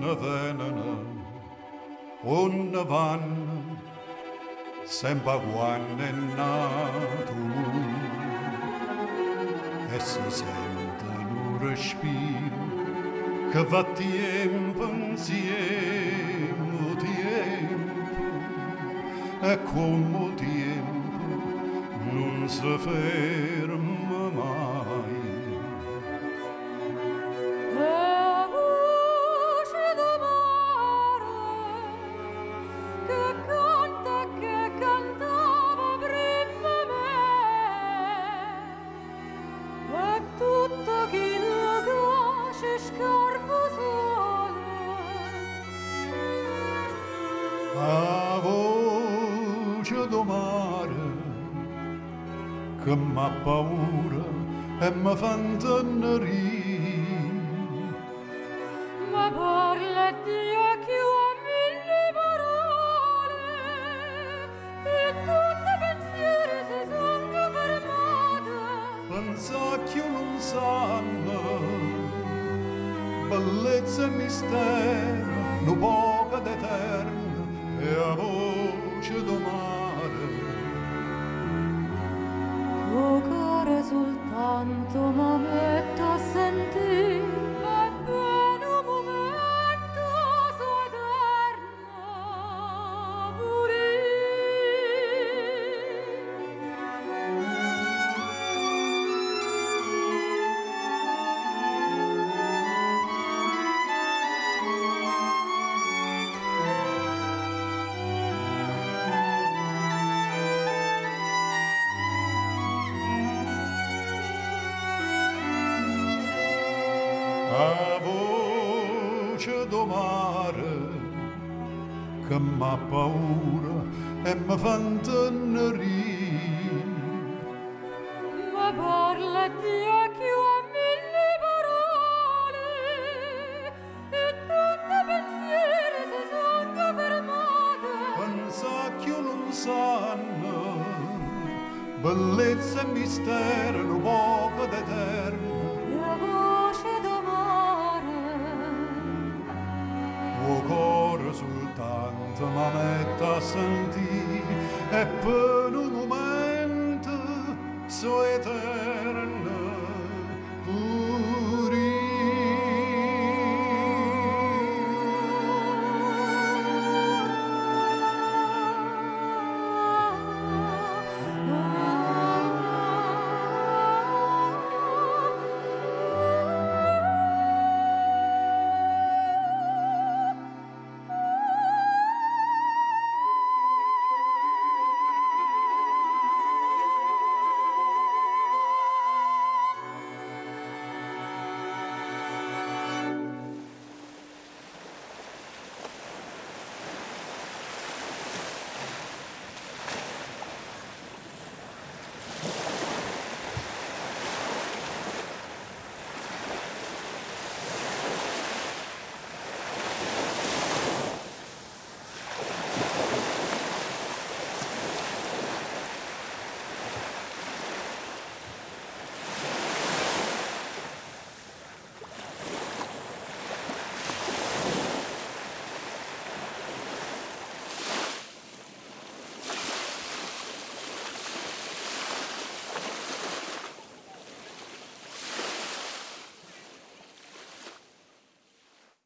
ne venen, ne vanno, sempre quando è nato e si sente un respiro che va tempo insieme, tempo, e come tempo non si ferma mai. A voce do mare che m'ha paura e mi fa intenerire. Ma parla Dio che ho mille parole e tutti i pensieri si sono fermati. Pensa che non sanno bellezza e mistero, no poco d'eterno e a voce do mare. Tuo cuore soltanto mi metto a sentire, è bene un momento so eterno A voce do mare che m'ha paura e mi fa intenerire. ma parla Dio che ho mille parole e tutti i pensieri si sono fermati. Pensa che non sanno bellezza e mistero, no